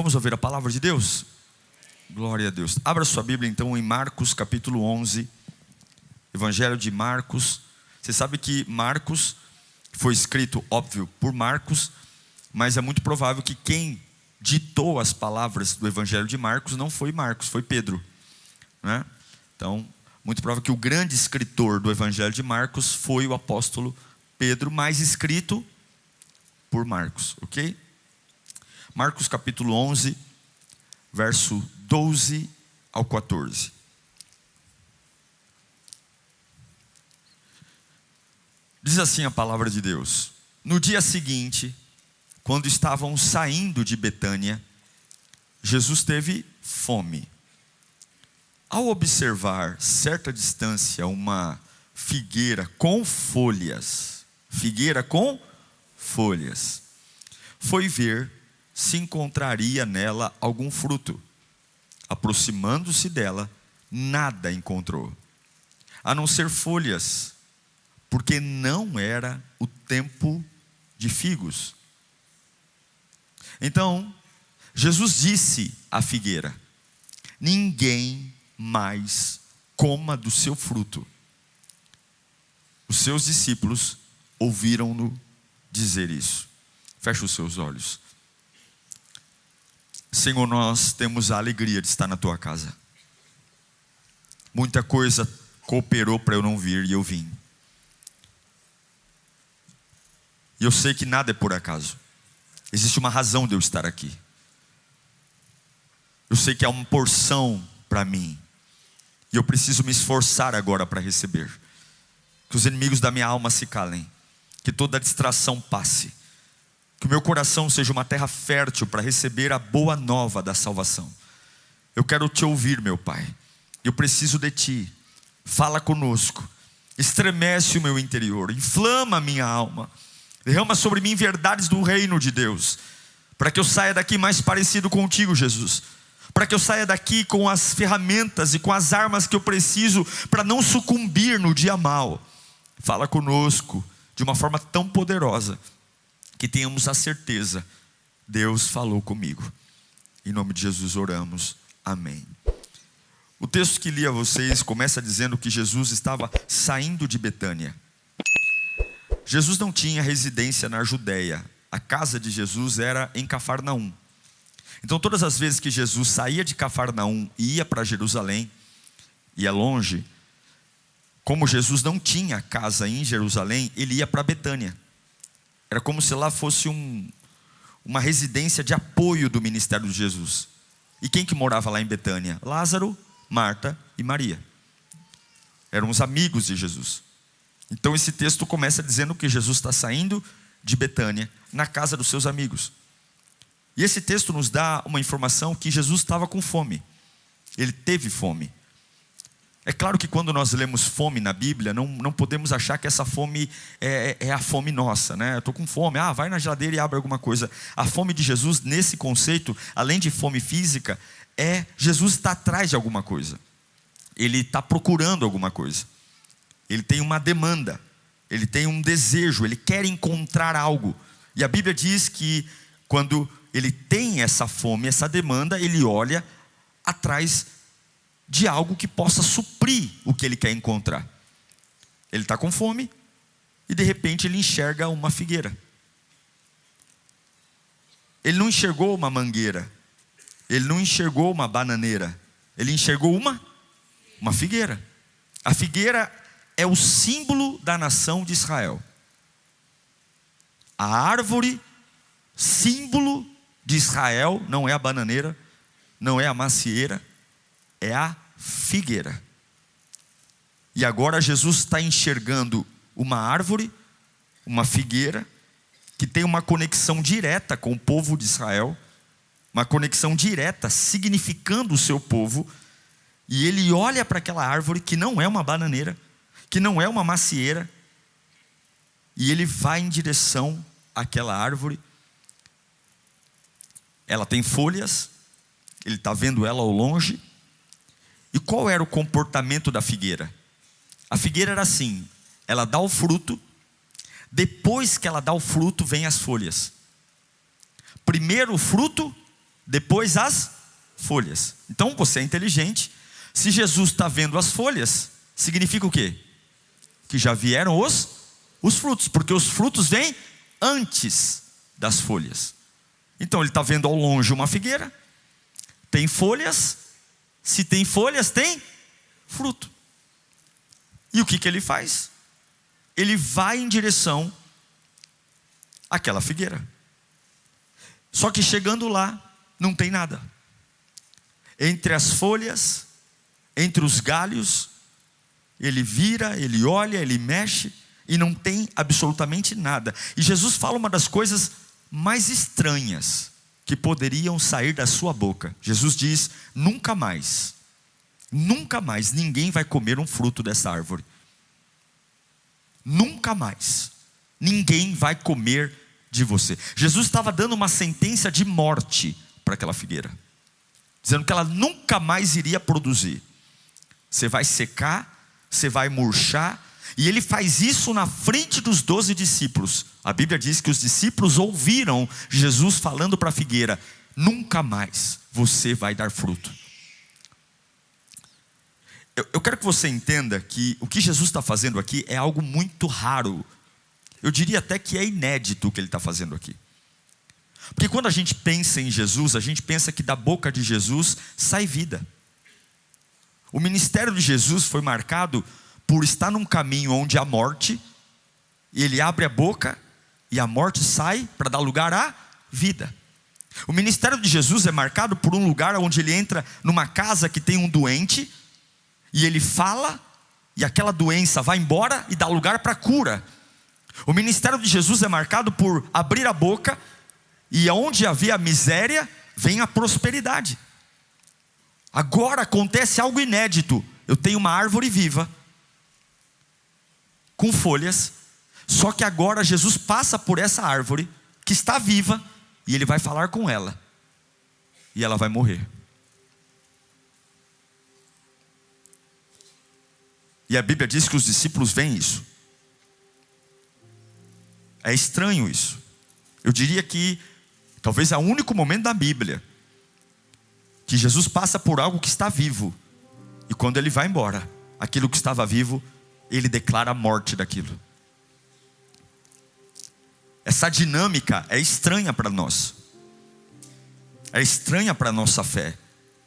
Vamos ouvir a palavra de Deus? Glória a Deus. Abra sua Bíblia então em Marcos capítulo 11. Evangelho de Marcos. Você sabe que Marcos foi escrito, óbvio, por Marcos, mas é muito provável que quem ditou as palavras do Evangelho de Marcos não foi Marcos, foi Pedro, né? Então, muito provável que o grande escritor do Evangelho de Marcos foi o apóstolo Pedro, mas escrito por Marcos, ok? Marcos capítulo 11, verso 12 ao 14. Diz assim a palavra de Deus: no dia seguinte, quando estavam saindo de Betânia, Jesus teve fome. Ao observar certa distância uma figueira com folhas, foi ver se encontraria nela algum fruto. Aproximando-se dela, nada encontrou, a não ser folhas, porque não era o tempo de figos. Então, Jesus disse à figueira: ninguém mais coma do seu fruto. Os seus discípulos ouviram-no dizer isso. Feche os seus olhos. Senhor, nós temos a alegria de estar na tua casa. Muita coisa cooperou para eu não vir e eu vim. E eu sei que nada é por acaso. Existe uma razão de eu estar aqui. Eu sei que há uma porção para mim. E eu preciso me esforçar agora para receber. Que os inimigos da minha alma se calem. Que toda distração passe. Que o meu coração seja uma terra fértil para receber a boa nova da salvação. Eu quero te ouvir, meu Pai. Eu preciso de ti. Fala conosco. Estremece o meu interior. Inflama a minha alma. Derrama sobre mim verdades do reino de Deus. Para que eu saia daqui mais parecido contigo, Jesus. Para que eu saia daqui com as ferramentas e com as armas que eu preciso para não sucumbir no dia mau. Fala conosco de uma forma tão poderosa que tenhamos a certeza: Deus falou comigo. Em nome de Jesus oramos, amém. O texto que li a vocês começa dizendo que Jesus estava saindo de Betânia. Jesus não tinha residência na Judéia. A casa de Jesus era em Cafarnaum. Então todas as vezes que Jesus saía de Cafarnaum e ia para Jerusalém, e é longe, como Jesus não tinha casa em Jerusalém, ele ia para Betânia. Era como se lá fosse uma residência de apoio do ministério de Jesus. E quem que morava lá em Betânia? Lázaro, Marta e Maria. Eram os amigos de Jesus. Então esse texto começa dizendo que Jesus está saindo de Betânia, na casa dos seus amigos. E esse texto nos dá uma informação que Jesus estava com fome. Ele teve fome. É claro que quando nós lemos fome na Bíblia, não podemos achar que essa fome é a fome nossa, né? Eu estou com fome, vai na geladeira e abre alguma coisa. A fome de Jesus, nesse conceito, além de fome física, Jesus está atrás de alguma coisa. Ele está procurando alguma coisa. Ele tem uma demanda, ele tem um desejo, ele quer encontrar algo. E a Bíblia diz que quando ele tem essa fome, essa demanda, ele olha atrás de algo que possa suprir o que ele quer encontrar. Ele está com fome e de repente ele enxerga uma figueira. Ele não enxergou uma mangueira, ele não enxergou uma bananeira, ele enxergou uma figueira. A figueira é o símbolo da nação de Israel. A árvore, símbolo de Israel, não é a bananeira, não é a macieira, é a figueira. E agora Jesus está enxergando uma árvore, uma figueira, que tem uma conexão direta com o povo de Israel, uma conexão direta, significando o seu povo. E ele olha para aquela árvore que não é uma bananeira, que não é uma macieira, e ele vai em direção àquela árvore. Ela tem folhas, ele está vendo ela ao longe. E qual era o comportamento da figueira? A figueira era assim: ela dá o fruto, depois que ela dá o fruto, vem as folhas. Primeiro o fruto, depois as folhas. Então você é inteligente. Se Jesus está vendo as folhas, significa o quê? Que já vieram os frutos, porque os frutos vêm antes das folhas. Então ele está vendo ao longe uma figueira, tem folhas, se tem folhas tem fruto. E o que ele faz? Ele vai em direção àquela figueira. Só que chegando lá, não tem nada. Entre as folhas, entre os galhos, ele vira, ele olha, ele mexe, e não tem absolutamente nada. E Jesus fala uma das coisas mais estranhas que poderiam sair da sua boca. Jesus diz: nunca mais ninguém vai comer um fruto dessa árvore. Nunca mais ninguém vai comer de você. Jesus estava dando uma sentença de morte para aquela figueira, dizendo que ela nunca mais iria produzir. Você vai secar, você vai murchar. E ele faz isso na frente dos 12 discípulos. A Bíblia diz que os discípulos ouviram Jesus falando para a figueira: nunca mais você vai dar fruto. Eu quero que você entenda que o que Jesus está fazendo aqui é algo muito raro. Eu diria até que é inédito o que ele está fazendo aqui. Porque quando a gente pensa em Jesus, a gente pensa que da boca de Jesus sai vida. O ministério de Jesus foi marcado por estar num caminho onde há morte, e ele abre a boca e a morte sai para dar lugar à vida. O ministério de Jesus é marcado por um lugar onde ele entra numa casa que tem um doente, e ele fala, e aquela doença vai embora e dá lugar para a cura. O ministério de Jesus é marcado por abrir a boca, e onde havia miséria, vem a prosperidade. Agora acontece algo inédito. Eu tenho uma árvore viva, com folhas, só que agora Jesus passa por essa árvore, que está viva, e ele vai falar com ela, e ela vai morrer. E a Bíblia diz que os discípulos veem isso. É estranho isso. Eu diria que talvez é o único momento da Bíblia que Jesus passa por algo que está vivo, e quando ele vai embora, aquilo que estava vivo, ele declara a morte daquilo. Essa dinâmica é estranha para nós. É estranha para a nossa fé.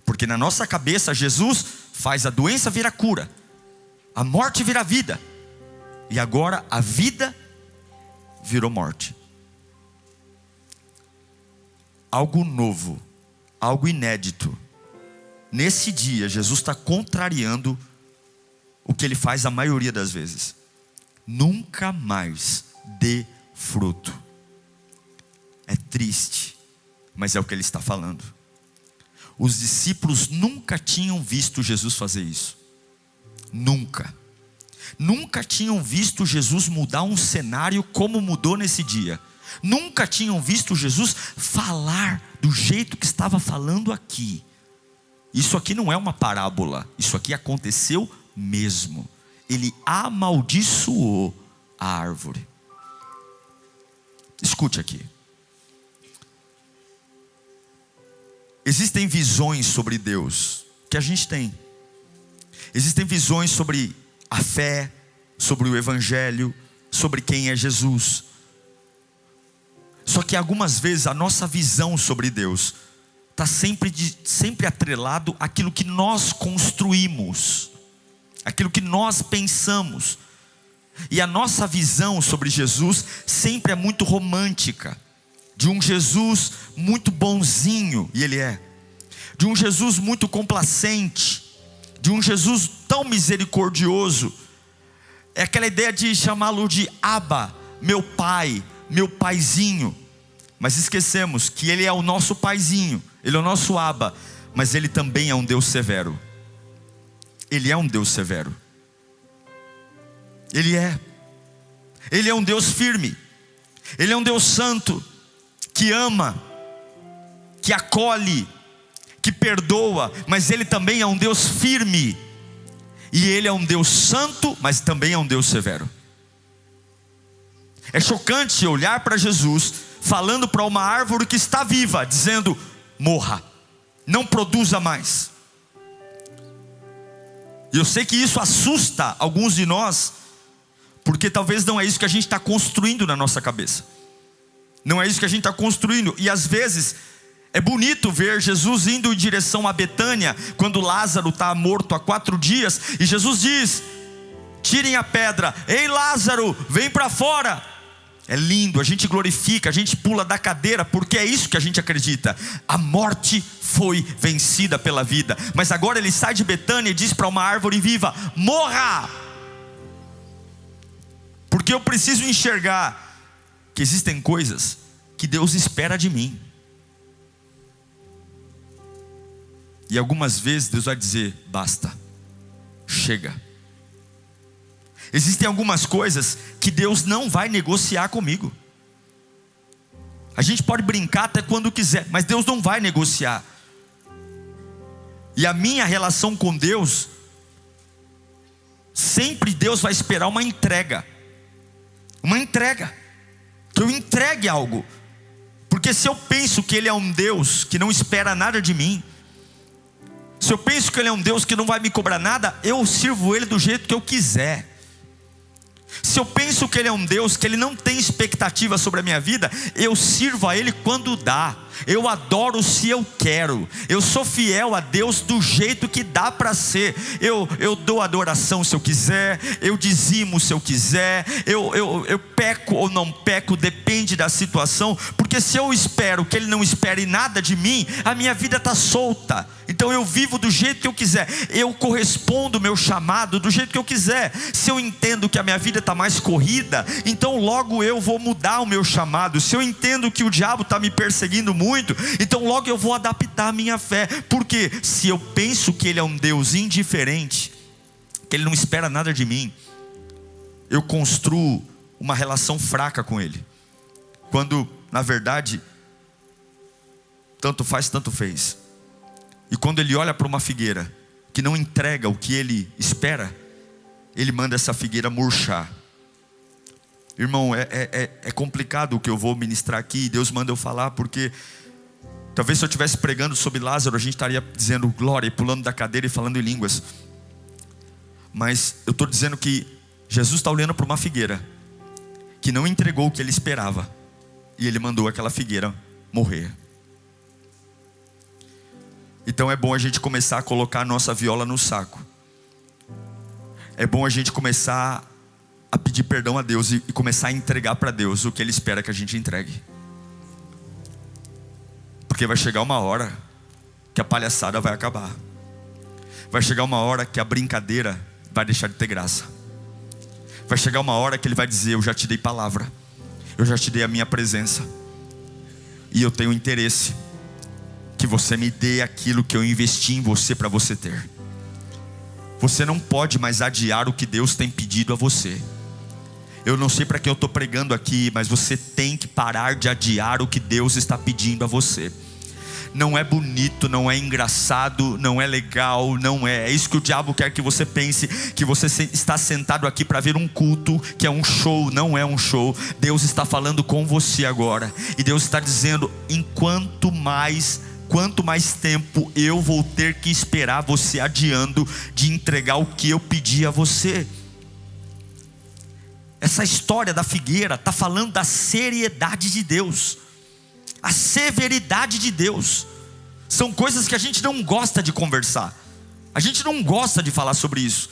Porque na nossa cabeça Jesus faz a doença virar cura, a morte virar vida, e agora a vida virou morte. Algo novo, algo inédito. Nesse dia Jesus está contrariando o que ele faz a maioria das vezes. Nunca mais dê fruto. É triste, mas é o que ele está falando. Os discípulos nunca tinham visto Jesus fazer isso. Nunca tinham visto Jesus mudar um cenário como mudou nesse dia. Nunca tinham visto Jesus falar do jeito que estava falando aqui. Isso aqui não é uma parábola, isso aqui aconteceu mesmo. Ele amaldiçoou a árvore. Escute aqui. Existem visões sobre Deus que a gente tem. Existem visões sobre a fé, sobre o Evangelho, sobre quem é Jesus. Só que algumas vezes a nossa visão sobre Deus está sempre atrelado àquilo que nós construímos, aquilo que nós pensamos. E a nossa visão sobre Jesus sempre é muito romântica, de um Jesus muito bonzinho, e Ele é, de um Jesus muito complacente, de um Jesus tão misericordioso. É aquela ideia de chamá-lo de Abba, meu pai, meu paizinho. Mas esquecemos que Ele é o nosso paizinho, Ele é o nosso Abba, mas Ele também é um Deus severo. Ele é um Deus severo. Ele é um Deus firme. Ele é um Deus santo, que ama, que acolhe, que perdoa, mas Ele também é um Deus firme. E Ele é um Deus santo, mas também é um Deus severo. É chocante olhar para Jesus falando para uma árvore que está viva, dizendo: morra, não produza mais. E eu sei que isso assusta alguns de nós, porque talvez não é isso que a gente está construindo na nossa cabeça. Não é isso que a gente está construindo. E às vezes é bonito ver Jesus indo em direção a Betânia, quando Lázaro está morto há 4 dias, e Jesus diz: tirem a pedra, ei Lázaro, vem para fora. É lindo, a gente glorifica, a gente pula da cadeira, porque é isso que a gente acredita. A morte foi vencida pela vida. Mas agora ele sai de Betânia e diz para uma árvore viva: morra! Porque eu preciso enxergar que existem coisas que Deus espera de mim. E algumas vezes Deus vai dizer: basta, chega. Existem algumas coisas que Deus não vai negociar comigo. A gente pode brincar até quando quiser, mas Deus não vai negociar. E a minha relação com Deus, sempre Deus vai esperar uma entrega. Uma entrega. Que eu entregue algo. Porque se eu penso que Ele é um Deus que não espera nada de mim, se eu penso que Ele é um Deus que não vai me cobrar nada, eu sirvo Ele do jeito que eu quiser. Se eu penso que Ele é um Deus que Ele não tem expectativa sobre a minha vida, eu sirvo a Ele quando dá. Eu adoro se eu quero. Eu sou fiel a Deus do jeito que dá para ser. Eu dou adoração se eu quiser. Eu dizimo se eu quiser. Eu peco ou não peco, depende da situação. Porque se eu espero que Ele não espere nada de mim, a minha vida está solta. Então eu vivo do jeito que eu quiser. Eu correspondo ao meu chamado do jeito que eu quiser. Se eu entendo que a minha vida está mais corrida, então logo eu vou mudar o meu chamado. Se eu entendo que o diabo está me perseguindo muito, então logo eu vou adaptar a minha fé. Porque se eu penso que Ele é um Deus indiferente, que Ele não espera nada de mim, eu construo uma relação fraca com Ele, quando na verdade tanto faz, tanto fez. E quando Ele olha para uma figueira que não entrega o que Ele espera, Ele manda essa figueira murchar. Irmão, é complicado o que eu vou ministrar aqui. Deus manda eu falar, porque talvez se eu estivesse pregando sobre Lázaro, a gente estaria dizendo glória, e pulando da cadeira e falando em línguas. Mas eu estou dizendo que Jesus está olhando para uma figueira que não entregou o que Ele esperava, e Ele mandou aquela figueira morrer. Então é bom a gente começar a colocar a nossa viola no saco. É bom a gente começar a pedir perdão a Deus e começar a entregar para Deus o que Ele espera que a gente entregue. Porque vai chegar uma hora que a palhaçada vai acabar. Vai chegar uma hora que a brincadeira vai deixar de ter graça. Vai chegar uma hora que Ele vai dizer: eu já te dei palavra, eu já te dei a minha presença, e eu tenho interesse que você me dê aquilo que eu investi em você para você ter. Você não pode mais adiar o que Deus tem pedido a você. Eu não sei para que eu estou pregando aqui, mas você tem que parar de adiar o que Deus está pedindo a você. Não é bonito, não é engraçado, não é legal, não é. É isso que o diabo quer que você pense, que você está sentado aqui para ver um culto, que é um show. Não é um show. Deus está falando com você agora, e Deus está dizendo: quanto mais tempo eu vou ter que esperar você adiando de entregar o que eu pedi a você? Essa história da figueira está falando da seriedade de Deus, a severidade de Deus. São coisas que a gente não gosta de conversar, a gente não gosta de falar sobre isso.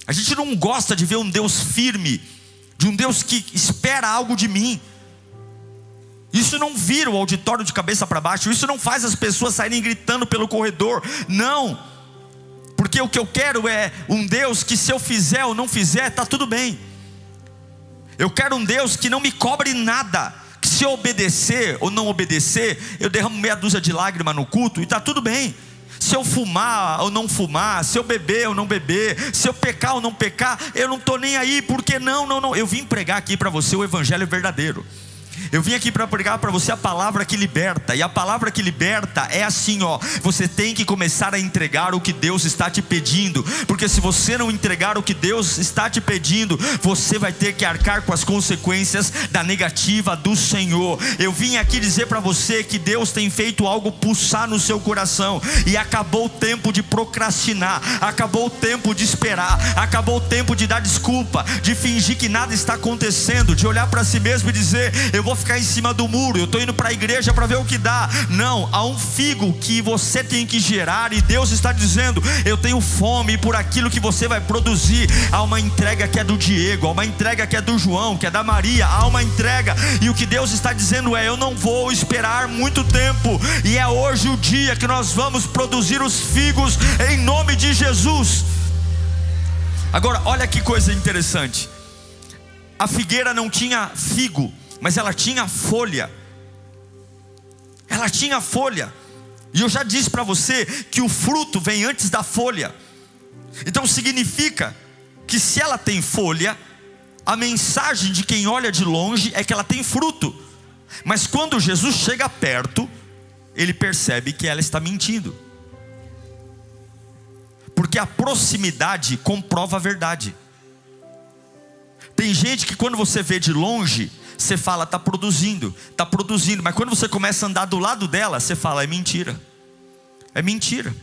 A gente não gosta de ver um Deus firme, de um Deus que espera algo de mim. Isso não vira o auditório de cabeça para baixo. Isso não faz as pessoas saírem gritando pelo corredor. Não, porque o que eu quero é um Deus que, se eu fizer ou não fizer, está tudo bem. Eu quero um Deus que não me cobre nada, que se eu obedecer ou não obedecer, eu derramo meia dúzia de lágrimas no culto e está tudo bem. Se eu fumar ou não fumar, se eu beber ou não beber, se eu pecar ou não pecar, eu não estou nem aí. Porque não, eu vim pregar aqui para você o evangelho verdadeiro. Eu vim aqui para pregar para você a palavra que liberta. E a palavra que liberta é assim, ó: você tem que começar a entregar o que Deus está te pedindo. Porque se você não entregar o que Deus está te pedindo, você vai ter que arcar com as consequências da negativa do Senhor. Eu vim aqui dizer para você que Deus tem feito algo pulsar no seu coração. E acabou o tempo de procrastinar, acabou o tempo de esperar, acabou o tempo de dar desculpa, de fingir que nada está acontecendo, de olhar para si mesmo e dizer: eu vou ficar em cima do muro, eu estou indo para a igreja para ver o que dá. Não, há um figo que você tem que gerar, e Deus está dizendo: eu tenho fome por aquilo que você vai produzir. Há uma entrega que é do Diego, há uma entrega que é do João, que é da Maria, há uma entrega, e o que Deus está dizendo é: eu não vou esperar muito tempo, e é hoje o dia que nós vamos produzir os figos em nome de Jesus. Agora, olha que coisa interessante. A figueira não tinha figo, mas ela tinha folha. Ela tinha folha. E eu já disse para você que o fruto vem antes da folha. Então significa que se ela tem folha, a mensagem de quem olha de longe é que ela tem fruto. Mas quando Jesus chega perto, ele percebe que ela está mentindo. Porque a proximidade comprova a verdade. Tem gente que quando você vê de longe, você fala: está produzindo, mas quando você começa a andar do lado dela, você fala: é mentira, é mentira.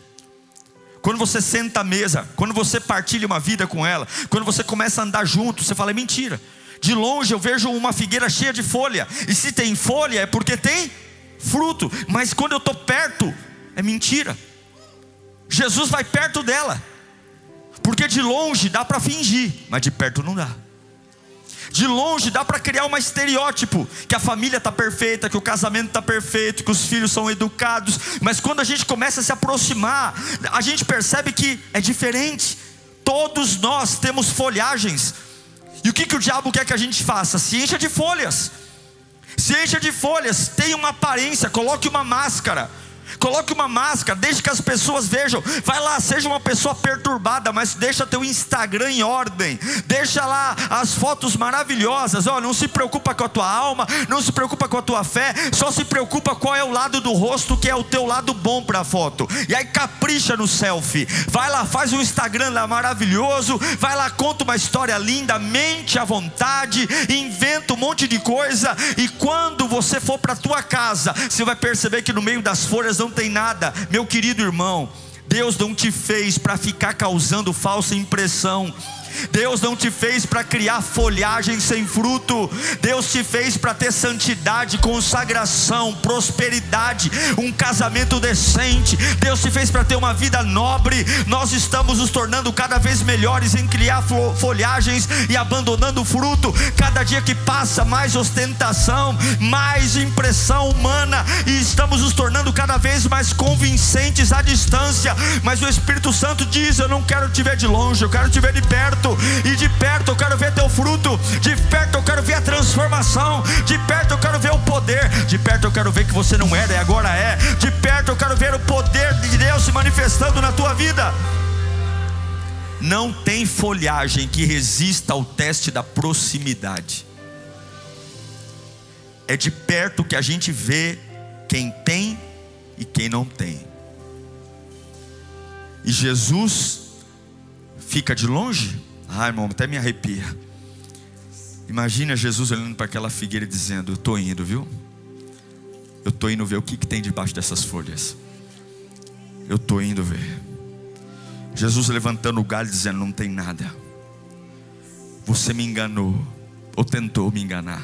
Quando você senta à mesa, quando você partilha uma vida com ela, quando você começa a andar junto, você fala: é mentira. De longe eu vejo uma figueira cheia de folha, e se tem folha é porque tem fruto, mas quando eu estou perto, é mentira. Jesus vai perto dela, porque de longe dá para fingir, mas de perto não dá. De longe dá para criar um estereótipo, que a família está perfeita, que o casamento está perfeito, que os filhos são educados. Mas quando a gente começa a se aproximar, a gente percebe que é diferente. Todos nós temos folhagens. E o que o diabo quer que a gente faça? Se encha de folhas. Se encha de folhas, tenha uma aparência, coloque uma máscara. Coloque uma máscara, deixe que as pessoas vejam. Vai lá, seja uma pessoa perturbada, mas deixa teu Instagram em ordem. Deixa lá as fotos maravilhosas. Não se preocupa com a tua alma, não se preocupa com a tua fé, só se preocupa qual é o lado do rosto que é o teu lado bom para a foto. E aí capricha no selfie. Vai lá, faz um Instagram lá maravilhoso. Vai lá, conta uma história linda, mente à vontade, inventa um monte de coisa. E quando você for para a tua casa, você vai perceber que no meio das folhas não tem nada. Meu querido irmão, Deus não te fez para ficar causando falsa impressão. Deus não te fez para criar folhagem sem fruto. Deus te fez para ter santidade, consagração, prosperidade, um casamento decente. Deus te fez para ter uma vida nobre. Nós estamos nos tornando cada vez melhores em criar folhagens e abandonando o fruto. Cada dia que passa, mais ostentação, mais impressão humana, e estamos nos tornando cada vez mais convincentes à distância. Mas o Espírito Santo diz: eu não quero te ver de longe, eu quero te ver de perto. E de perto eu quero ver teu fruto. De perto eu quero ver a transformação. De perto eu quero ver o poder. De perto eu quero ver que você não era e agora é. De perto eu quero ver o poder de Deus se manifestando na tua vida. Não tem folhagem que resista ao teste da proximidade. É de perto que a gente vê quem tem e quem não tem. E Jesus fica de longe? Ai, irmão, até me arrepia. Imagina Jesus olhando para aquela figueira e dizendo: eu estou indo, viu? Eu estou indo ver o que tem debaixo dessas folhas. Eu estou indo ver. Jesus levantando o galho dizendo: não tem nada. Você me enganou, ou tentou me enganar.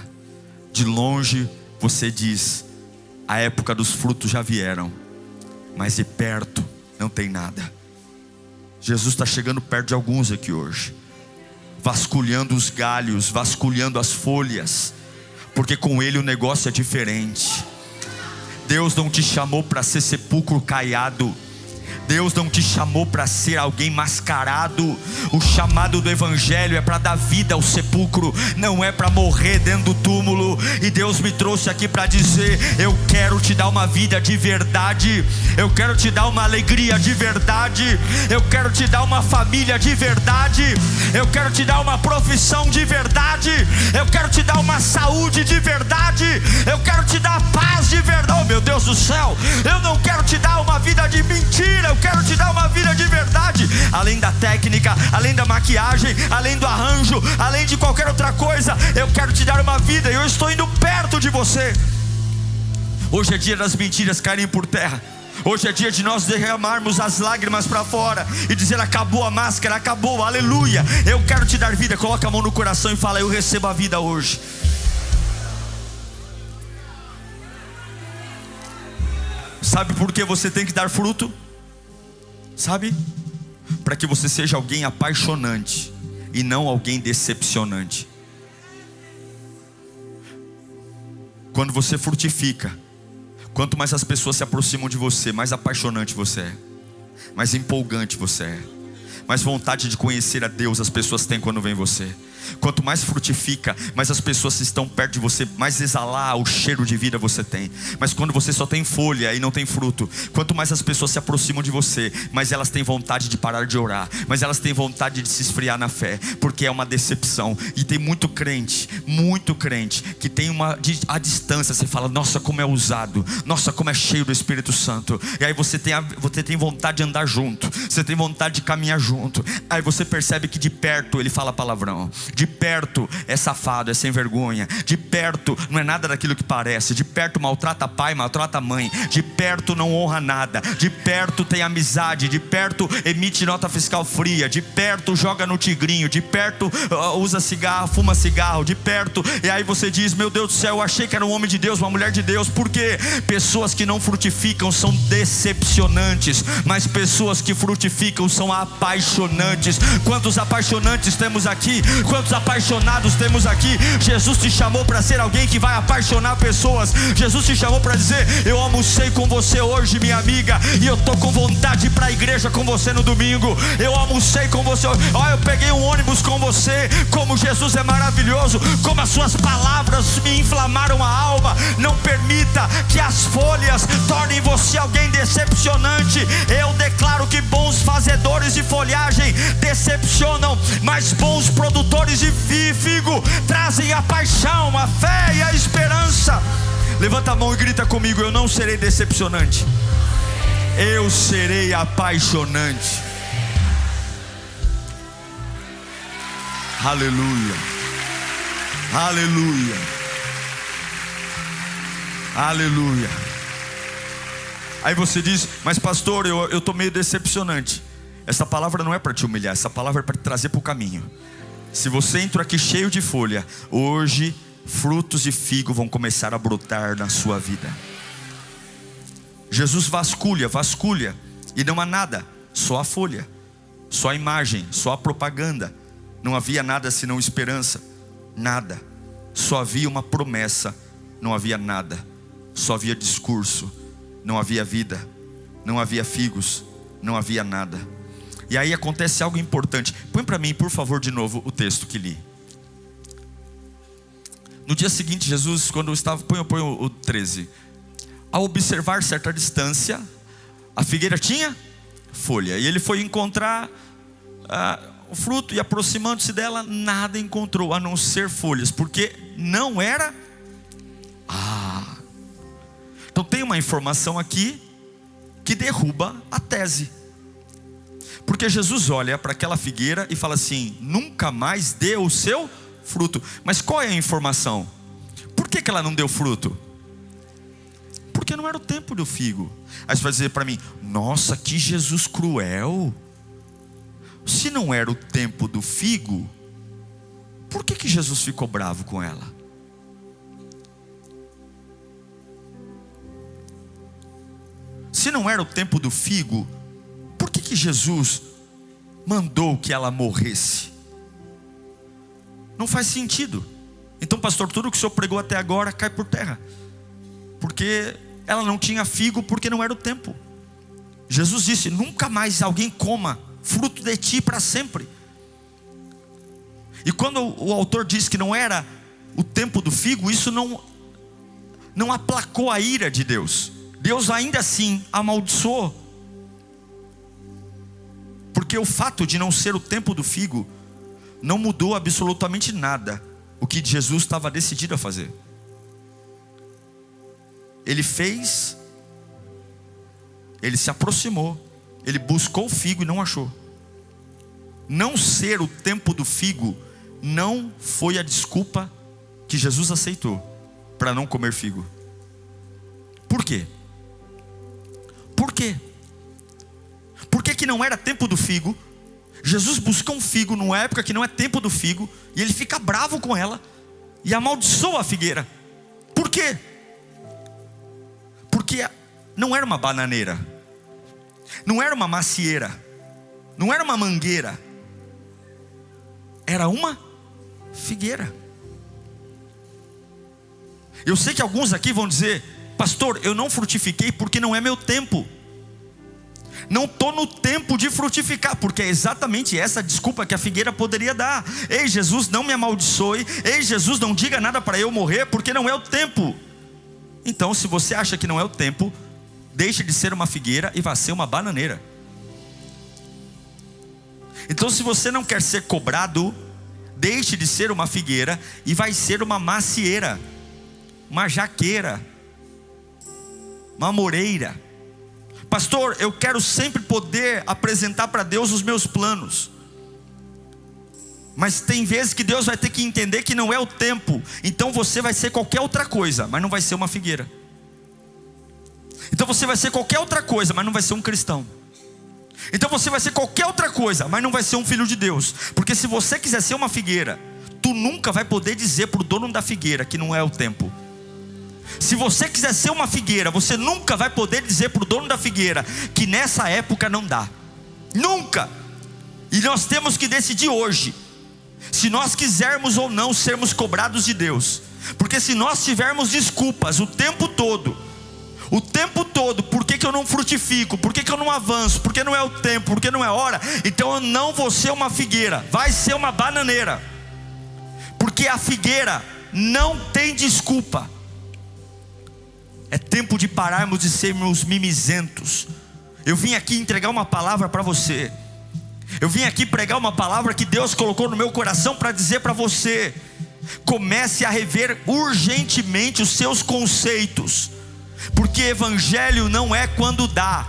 De longe você diz: a época dos frutos já vieram, mas de perto não tem nada. Jesus está chegando perto de alguns aqui hoje, vasculhando os galhos, vasculhando as folhas, porque com Ele o negócio é diferente. Deus não te chamou para ser sepulcro caiado. Deus não te chamou para ser alguém mascarado. O chamado do Evangelho é para dar vida ao sepulcro, não é para morrer dentro do túmulo. E Deus me trouxe aqui para dizer: eu quero te dar uma vida de verdade, eu quero te dar uma alegria de verdade, eu quero te dar uma família de verdade, eu quero te dar uma profissão de verdade, eu quero te dar uma saúde de verdade, eu quero te dar paz de verdade. Oh meu Deus do céu, eu não quero te dar uma vida de mentira, eu quero te dar uma vida de verdade. Além da técnica, além da maquiagem, além do arranjo, além de qualquer outra coisa, eu quero te dar uma vida, e eu estou indo perto de você. Hoje é dia das mentiras caírem por terra. Hoje é dia de nós derramarmos as lágrimas para fora e dizer: acabou a máscara, acabou, aleluia. Eu quero te dar vida. Coloca a mão no coração e fala: eu recebo a vida hoje. Sabe por que você tem que dar fruto? Sabe? Para que você seja alguém apaixonante e não alguém decepcionante. Quando você frutifica, quanto mais as pessoas se aproximam de você, mais apaixonante você é, mais empolgante você é, mais vontade de conhecer a Deus as pessoas têm quando vem você. Quanto mais frutifica, mais as pessoas estão perto de você, mais exalar o cheiro de vida você tem. Mas quando você só tem folha e não tem fruto, quanto mais as pessoas se aproximam de você, mais elas têm vontade de parar de orar, mais elas têm vontade de se esfriar na fé, porque é uma decepção. E tem muito crente que tem a distância, você fala: nossa, como é usado, nossa, como é cheio do Espírito Santo. E aí você tem vontade de andar junto, você tem vontade de caminhar junto. Aí você percebe que de perto ele fala palavrão, de perto é safado, é sem vergonha, de perto não é nada daquilo que parece, de perto maltrata pai, maltrata mãe, de perto não honra nada, de perto tem amizade, de perto emite nota fiscal fria, de perto joga no tigrinho, de perto usa cigarro, fuma cigarro, de perto. E aí você diz: meu Deus do céu, eu achei que era um homem de Deus, uma mulher de Deus. Porque pessoas que não frutificam são decepcionantes, mas pessoas que frutificam são apaixonantes. Quantos apaixonantes temos aqui? Quantos apaixonados temos aqui? Jesus te chamou para ser alguém que vai apaixonar pessoas. Jesus te chamou para dizer: eu almocei com você hoje, minha amiga, e eu tô com vontade de ir para a igreja com você no domingo. Eu almocei com você hoje. Eu peguei um ônibus com você. Como Jesus é maravilhoso, como as suas palavras me inflamaram a alma. Não permita que as folhas tornem você alguém decepcionante. Eu declaro que bons fazedores de folhagem decepcionam, mas bons produtores de figo trazem a paixão, a fé e a esperança. Levanta a mão e grita comigo: eu não serei decepcionante, eu serei apaixonante. Aleluia, aleluia, aleluia. Aí você diz: mas pastor, eu estou meio decepcionante. Essa palavra não é para te humilhar, essa palavra é para te trazer para o caminho. Se você entrou aqui cheio de folha, hoje frutos de figo vão começar a brotar na sua vida. Jesus vasculha, e não há nada, só a folha, só a imagem, só a propaganda. Não havia nada senão esperança, nada. Só havia uma promessa, não havia nada. Só havia discurso, não havia vida. Não havia figos, não havia nada. E aí acontece algo importante. Põe para mim, por favor, de novo o texto que li. No dia seguinte, Jesus, quando estava, põe o 13. Ao observar certa distância, a figueira tinha folha, e ele foi encontrar o fruto, e aproximando-se dela, nada encontrou a não ser folhas, porque não era. Então tem uma informação aqui que derruba a tese. Porque Jesus olha para aquela figueira e fala assim: nunca mais deu o seu fruto. Mas qual é a informação? Por que ela não deu fruto? Porque não era o tempo do figo. Aí você vai dizer para mim: nossa, que Jesus cruel. Se não era o tempo do figo, por que Jesus ficou bravo com ela? Se não era o tempo do figo, por que Jesus mandou que ela morresse? Não faz sentido. Então, pastor, tudo que o senhor pregou até agora cai por terra. Porque ela não tinha figo, porque não era o tempo. Jesus disse: nunca mais alguém coma fruto de ti para sempre. E quando o autor diz que não era o tempo do figo, isso não aplacou a ira de Deus. Deus ainda assim amaldiçoou, porque o fato de não ser o tempo do figo não mudou absolutamente nada o que Jesus estava decidido a fazer. Ele fez, ele se aproximou, ele buscou o figo e não achou. Não ser o tempo do figo não foi a desculpa que Jesus aceitou para não comer figo. Por quê? Por quê? Por que não era tempo do figo? Jesus buscou um figo numa época que não é tempo do figo, e ele fica bravo com ela e amaldiçoa a figueira. Por quê? Porque não era uma bananeira, não era uma macieira, não era uma mangueira, era uma figueira. Eu sei que alguns aqui vão dizer: pastor, eu não frutifiquei porque não é meu tempo. Não estou no tempo de frutificar, porque é exatamente essa desculpa que a figueira poderia dar. Ei, Jesus, não me amaldiçoe. Ei, Jesus, não diga nada para eu morrer, porque não é o tempo. Então, se você acha que não é o tempo, deixe de ser uma figueira e vá ser uma bananeira. Então, se você não quer ser cobrado, deixe de ser uma figueira e vai ser uma macieira, uma jaqueira, uma moreira. Pastor, eu quero sempre poder apresentar para Deus os meus planos, mas tem vezes que Deus vai ter que entender que não é o tempo. Então você vai ser qualquer outra coisa, mas não vai ser uma figueira. Então você vai ser qualquer outra coisa, mas não vai ser um cristão. Então você vai ser qualquer outra coisa, mas não vai ser um filho de Deus. Porque se você quiser ser uma figueira, tu nunca vai poder dizer para o dono da figueira que não é o tempo. Se você quiser ser uma figueira, você nunca vai poder dizer para o dono da figueira que nessa época não dá. Nunca. E nós temos que decidir hoje se nós quisermos ou não sermos cobrados de Deus. Porque se nós tivermos desculpas o tempo todo, por que eu não frutifico, por que eu não avanço, porque não é o tempo, porque não é hora, então eu não vou ser uma figueira, vai ser uma bananeira. Porque a figueira não tem desculpa. É tempo de pararmos de sermos mimizentos. Eu vim aqui entregar uma palavra para você. Eu vim aqui pregar uma palavra que Deus colocou no meu coração para dizer para você: comece a rever urgentemente os seus conceitos. Porque evangelho não é quando dá,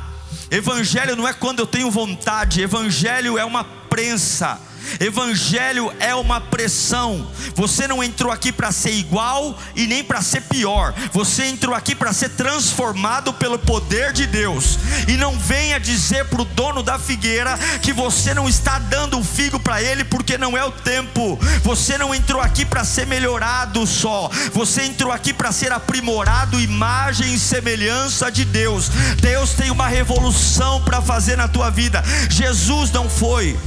evangelho não é quando eu tenho vontade, evangelho é uma prensa. Evangelho é uma pressão. Você não entrou aqui para ser igual e nem para ser pior. Você entrou aqui para ser transformado pelo poder de Deus. E não venha dizer para o dono da figueira que você não está dando o figo para ele porque não é o tempo. Você não entrou aqui para ser melhorado só. Você entrou aqui para ser aprimorado, imagem e semelhança de Deus. Deus tem uma revolução para fazer na tua vida. Jesus não foi,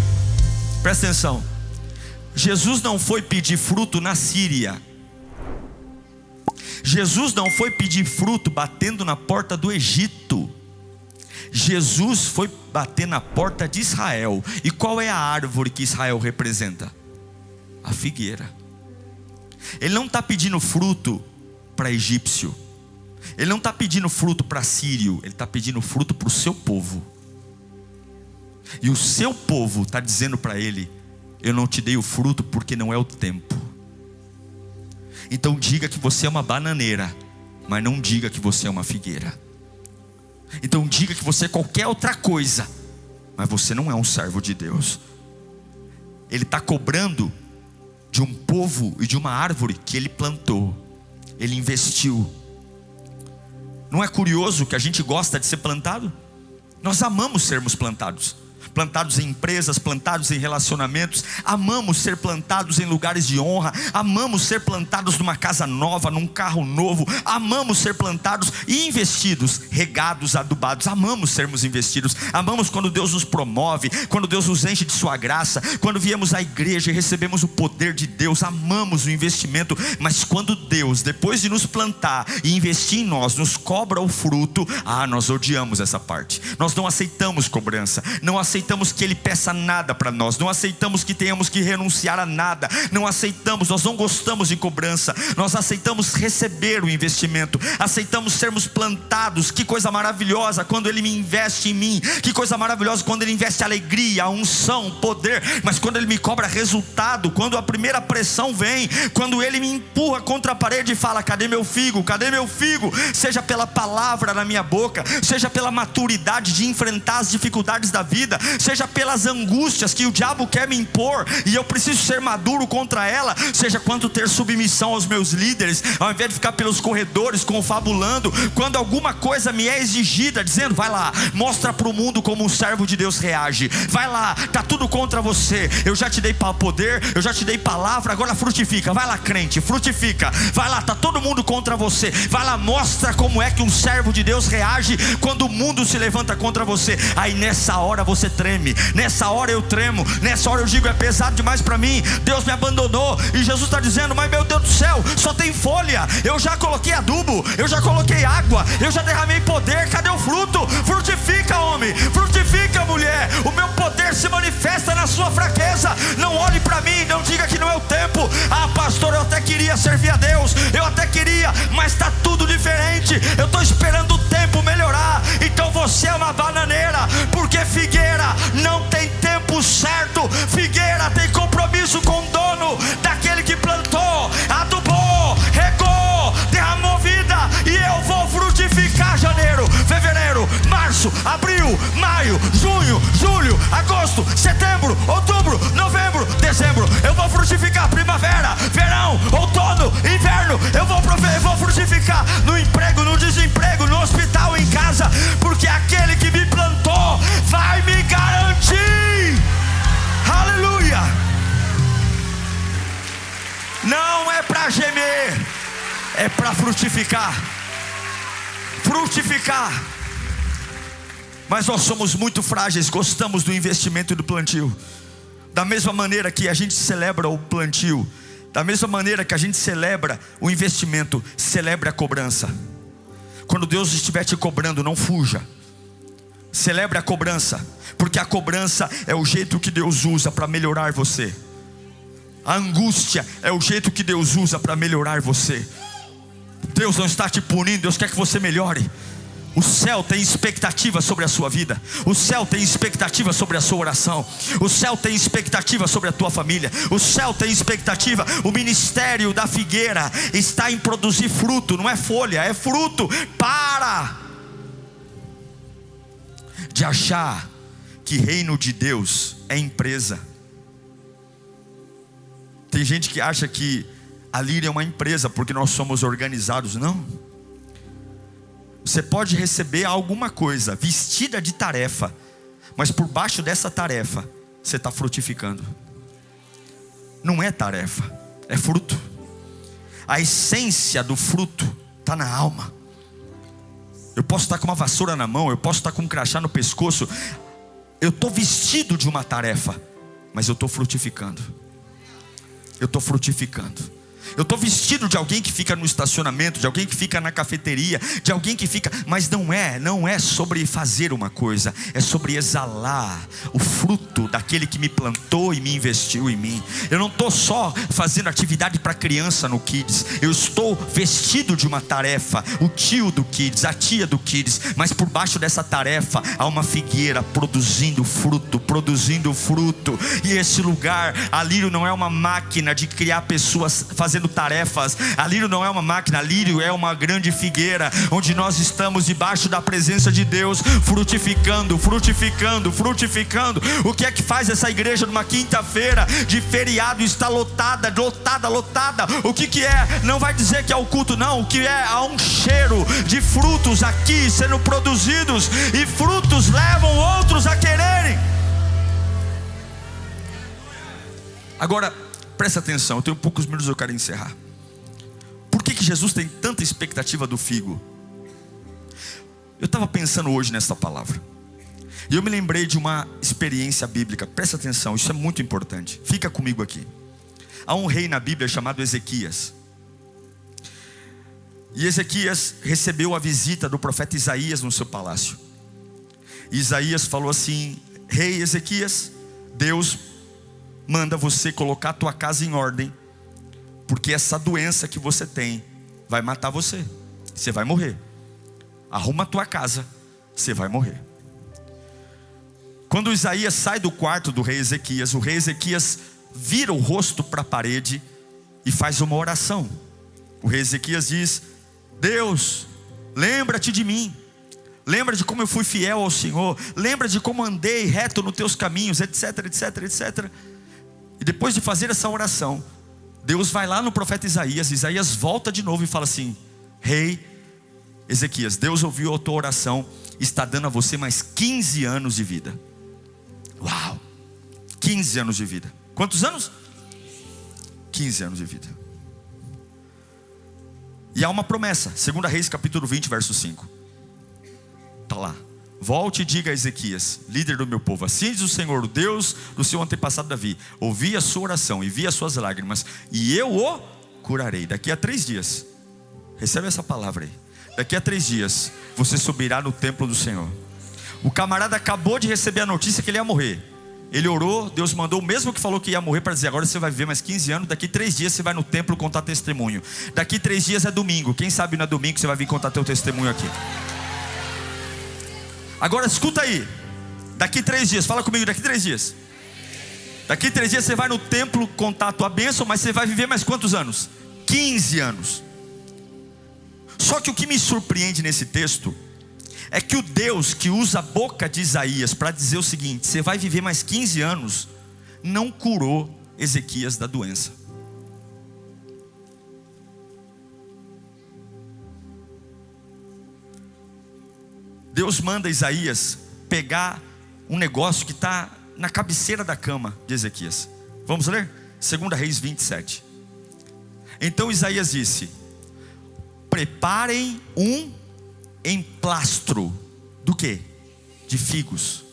presta atenção, Jesus não foi pedir fruto na Síria. Jesus não foi pedir fruto batendo na porta do Egito. Jesus foi bater na porta de Israel. E qual é a árvore que Israel representa? A figueira. Ele não está pedindo fruto para egípcio. Ele não está pedindo fruto para sírio. Ele está pedindo fruto para o seu povo. E o seu povo está dizendo para ele: eu não te dei o fruto porque não é o tempo. Então diga que você é uma bananeira, mas não diga que você é uma figueira. Então diga que você é qualquer outra coisa, mas você não é um servo de Deus. Ele está cobrando de um povo e de uma árvore que ele plantou, ele investiu. Não é curioso que a gente gosta de ser plantado? Nós amamos sermos plantados. plantados em empresas, plantados em relacionamentos. Amamos ser plantados em lugares de honra. Amamos ser plantados numa casa nova, num carro novo. Amamos ser plantados e investidos, regados, adubados. Amamos sermos investidos. Amamos quando Deus nos promove, quando Deus nos enche de sua graça, quando viemos à igreja e recebemos o poder de Deus. Amamos o investimento. Mas quando Deus, depois de nos plantar e investir em nós, nos cobra o fruto, nós odiamos essa parte. Nós não aceitamos cobrança, não aceitamos que Ele peça nada para nós, não aceitamos que tenhamos que renunciar a nada, não aceitamos, nós não gostamos de cobrança, nós aceitamos receber o investimento, aceitamos sermos plantados. Que coisa maravilhosa quando Ele me investe em mim, que coisa maravilhosa quando Ele investe alegria, unção, poder. Mas quando Ele me cobra resultado, quando a primeira pressão vem, quando Ele me empurra contra a parede e fala: cadê meu figo? Cadê meu figo? Seja pela palavra na minha boca, seja pela maturidade de enfrentar as dificuldades da vida, seja pelas angústias que o diabo quer me impor e eu preciso ser maduro contra ela, seja quanto ter submissão aos meus líderes, ao invés de ficar pelos corredores confabulando, quando alguma coisa me é exigida, dizendo: vai lá, mostra para o mundo como um servo de Deus reage, vai lá, está tudo contra você, eu já te dei poder, eu já te dei palavra, agora frutifica, vai lá crente, frutifica, vai lá, está todo mundo contra você, vai lá, mostra como é que um servo de Deus reage quando o mundo se levanta contra você. Aí nessa hora você treme, nessa hora eu tremo, nessa hora eu digo: é pesado demais para mim, Deus me abandonou. E Jesus está dizendo: mas meu Deus do céu, só tem folha, eu já coloquei adubo, eu já coloquei água, eu já derramei poder, cadê o fruto? Frutifica, homem, frutifica, mulher, o meu poder se manifesta na sua fraqueza. Não olhe para mim, não diga que não é o tempo. Pastor, eu até queria servir a Deus, eu até queria, mas está tudo diferente, eu estou esperando o tempo melhorar. Então você é uma bananeira, porque figueira não tem tempo certo, figueira tem compromisso com o dono, daquele que plantou, adubou, regou, derramou vida. E eu vou frutificar janeiro, fevereiro, março, abril, maio, junho, julho, agosto, setembro, outubro, novembro, dezembro. Eu vou frutificar primavera, verão, outono, inverno. Eu vou frutificar no emprego, no desemprego, no hospital, em casa, porque aquele que me plantou vai me garantir. Aleluia. Não é para gemer, é para frutificar. Frutificar. Mas nós somos muito frágeis, gostamos do investimento e do plantio. Da mesma maneira que a gente celebra o plantio, da mesma maneira que a gente celebra o investimento, celebre a cobrança. Quando Deus estiver te cobrando, não fuja. Celebre a cobrança, porque a cobrança é o jeito que Deus usa para melhorar você. A angústia é o jeito que Deus usa para melhorar você. Deus não está te punindo, Deus quer que você melhore. O céu tem expectativa sobre a sua vida. O céu tem expectativa sobre a sua oração. O céu tem expectativa sobre a tua família. O céu tem expectativa. O ministério da figueira está em produzir fruto. Não é folha, é fruto. Para de achar que reino de Deus é empresa. Tem gente que acha que a Líria é uma empresa porque nós somos organizados. Não. Você pode receber alguma coisa vestida de tarefa, mas por baixo dessa tarefa você está frutificando. Não é tarefa, é fruto. A essência do fruto está na alma. Eu posso estar com uma vassoura na mão, eu posso estar com um crachá no pescoço, eu estou vestido de uma tarefa, mas eu estou frutificando. Eu estou frutificando. Eu estou vestido de alguém que fica no estacionamento, de alguém que fica na cafeteria, de alguém que fica... Mas não é sobre fazer uma coisa, é sobre exalar o fruto daquele que me plantou e me investiu em mim. Eu não estou só fazendo atividade para criança no Kids, eu estou vestido de uma tarefa, o tio do Kids, a tia do Kids, mas por baixo dessa tarefa há uma figueira produzindo fruto, e esse lugar, a Lírio não é uma máquina de criar pessoas fazendo tarefas. A Lírio não é uma máquina, a Lírio é uma grande figueira, onde nós estamos debaixo da presença de Deus, frutificando. O que é que faz essa igreja numa quinta-feira de feriado está lotada? O que é? Não vai dizer que é o culto, não. O que é? Há um cheiro de frutos aqui sendo produzidos, e frutos levam outros a quererem. Agora, presta atenção, eu tenho poucos minutos, eu quero encerrar. Por que Jesus tem tanta expectativa do figo? Eu estava pensando hoje nessa palavra, e eu me lembrei de uma experiência bíblica. Presta atenção, isso é muito importante. Fica comigo aqui. Há um rei na Bíblia chamado Ezequias. E Ezequias recebeu a visita do profeta Isaías no seu palácio. E Isaías falou assim: rei Ezequias, Deus manda você colocar a tua casa em ordem, porque essa doença que você tem vai matar você. Você vai morrer. Arruma a tua casa, você vai morrer. Quando Isaías sai do quarto do rei Ezequias, o rei Ezequias vira o rosto para a parede e faz uma oração. O rei Ezequias diz: Deus, lembra-te de mim. Lembra de como eu fui fiel ao Senhor. Lembra de como andei reto nos teus caminhos, etc, etc, etc. E depois de fazer essa oração, Deus vai lá no profeta Isaías. Isaías volta de novo e fala assim: rei Ezequias, Deus ouviu a tua oração, está dando a você mais 15 anos de vida. Uau, 15 anos de vida. Quantos anos? 15 anos de vida. E há uma promessa, 2 Reis capítulo 20, verso 5. Está lá: volte e diga a Ezequias, líder do meu povo, assim diz o Senhor, o Deus do seu antepassado Davi: ouvi a sua oração e vi as suas lágrimas, e eu o curarei. Daqui a 3 dias, recebe essa palavra aí, daqui a 3 dias, você subirá no templo do Senhor. O camarada acabou de receber a notícia que ele ia morrer. Ele orou, Deus mandou o mesmo que falou que ia morrer para dizer: agora você vai viver mais 15 anos, daqui 3 dias você vai no templo contar testemunho. Daqui 3 dias é domingo, quem sabe não é domingo você vai vir contar teu testemunho aqui. Agora escuta aí, daqui 3 dias, fala comigo, daqui 3 dias. Daqui 3 dias você vai no templo contar a tua bênção, mas você vai viver mais quantos anos? 15 anos. Só que o que me surpreende nesse texto é que o Deus que usa a boca de Isaías para dizer o seguinte: você vai viver mais 15 anos, não curou Ezequias da doença. Deus manda Isaías pegar um negócio que está na cabeceira da cama de Ezequias. Vamos ler? 2 Reis 27. Então Isaías disse: preparem um emplastro. Do que? De figos.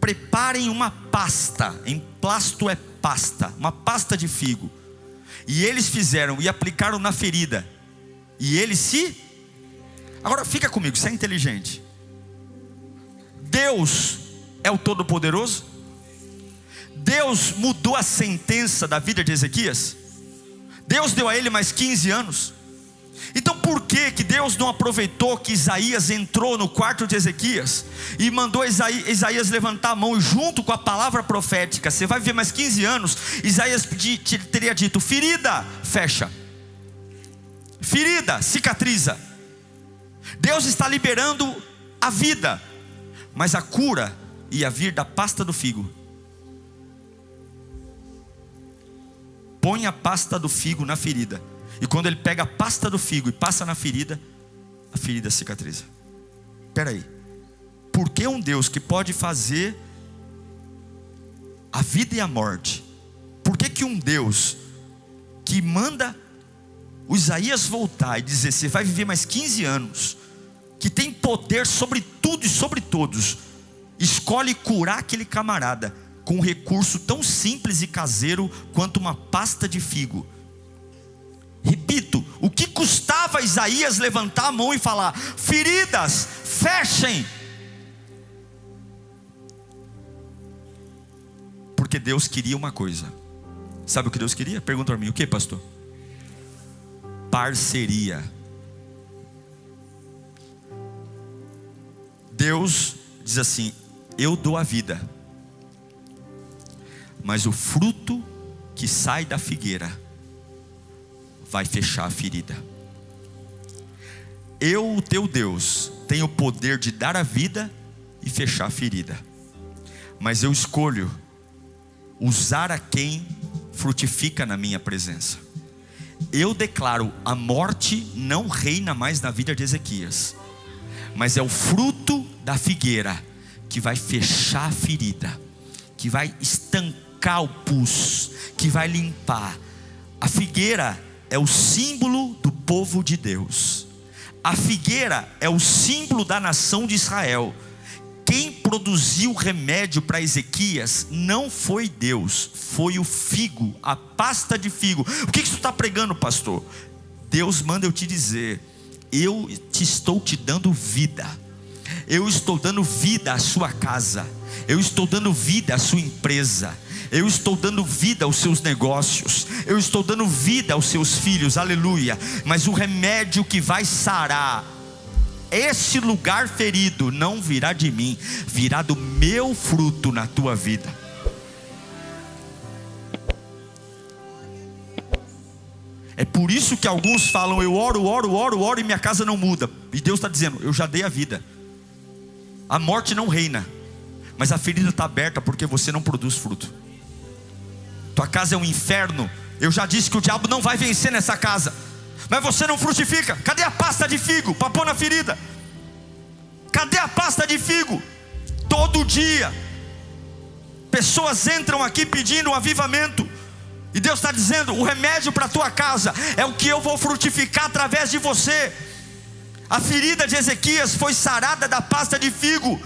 Preparem uma pasta. Emplasto é pasta, uma pasta de figo. E eles fizeram e aplicaram na ferida, e ele se... Agora fica comigo, você é inteligente. Deus é o Todo-Poderoso. Deus mudou a sentença da vida de Ezequias. Deus deu a ele mais 15 anos. Então por que Deus não aproveitou que Isaías entrou no quarto de Ezequias e mandou Isaías levantar a mão, e junto com a palavra profética: você vai viver mais 15 anos, Isaías teria dito: ferida, fecha. Ferida, cicatriza. Deus está liberando a vida, mas a cura ia vir da pasta do figo. Põe a pasta do figo na ferida, e quando ele pega a pasta do figo e passa na ferida, a ferida cicatriza. Espera aí, por que um Deus que pode fazer a vida e a morte, por que um Deus que manda o Isaías voltar e dizer: você vai viver mais 15 anos, que tem poder sobre tudo e sobre todos, escolhe curar aquele camarada com um recurso tão simples e caseiro quanto uma pasta de figo? Repito, o que custava a Isaías levantar a mão e falar: feridas, fechem? Porque Deus queria uma coisa. Sabe o que Deus queria? Pergunta para mim: o que, pastor? Parceria. Deus diz assim: eu dou a vida, mas o fruto que sai da figueira vai fechar a ferida. Eu, o teu Deus, tenho o poder de dar a vida e fechar a ferida, mas eu escolho usar a quem frutifica na minha presença. Eu declaro: a morte não reina mais na vida de Ezequias, mas é o fruto da figueira que vai fechar a ferida, que vai estancar arrancar o pus, que vai limpar. A figueira é o símbolo do povo de Deus. A figueira é o símbolo da nação de Israel. Quem produziu o remédio para Ezequias não foi Deus, foi o figo, a pasta de figo. O que isso está pregando, pastor? Deus manda eu te dizer: eu estou te dando vida. Eu estou dando vida à sua casa. Eu estou dando vida à sua empresa. Eu estou dando vida aos seus negócios. Eu estou dando vida aos seus filhos, aleluia. Mas o remédio que vai sarar esse lugar ferido não virá de mim, virá do meu fruto na tua vida. É por isso que alguns falam: eu oro e minha casa não muda. E Deus está dizendo: eu já dei a vida. A morte não reina, mas a ferida está aberta porque você não produz fruto. Tua casa é um inferno. Eu já disse que o diabo não vai vencer nessa casa, mas você não frutifica. Cadê a pasta de figo para pôr na ferida? Cadê a pasta de figo? Todo dia pessoas entram aqui pedindo um avivamento, e Deus está dizendo: o remédio para a tua casa é o que eu vou frutificar através de você. A ferida de Ezequias foi sarada da pasta de figo.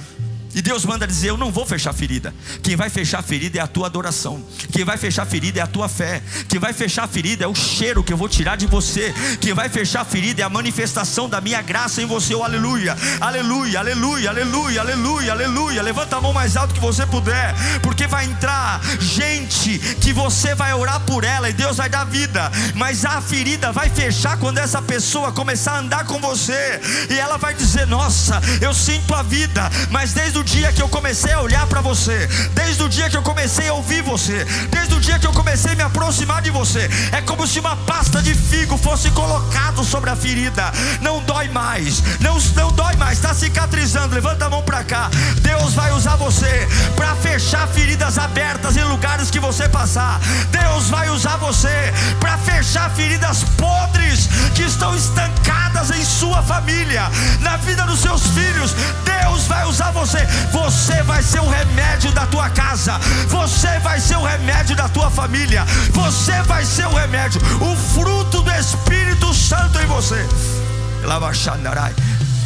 E Deus manda dizer: eu não vou fechar a ferida. Quem vai fechar a ferida é a tua adoração. Quem vai fechar a ferida é a tua fé. Quem vai fechar a ferida é o cheiro que eu vou tirar de você. Quem vai fechar a ferida é a manifestação da minha graça em você. Oh, aleluia, aleluia, aleluia, aleluia, aleluia, aleluia. Levanta a mão mais alto que você puder, porque vai entrar gente que você vai orar por ela e Deus vai dar vida, mas a ferida vai fechar quando essa pessoa começar a andar com você, e ela vai dizer: nossa, eu sinto a vida, mas desde o dia que eu comecei a olhar para você, desde o dia que eu comecei a ouvir você, desde o dia que eu comecei a me aproximar de você, é como se uma pasta de figo fosse colocado sobre a ferida. Não dói mais, não dói mais, está cicatrizando. Levanta a mão para cá. Deus vai usar você para fechar feridas abertas em lugares que você passar. Deus vai usar você para fechar feridas podres que estão estancadas em sua família, na vida dos seus filhos. Deus vai usar você. Você vai ser o remédio da tua casa. Você vai ser o remédio da tua família. Você vai ser o remédio, o fruto do Espírito Santo em você.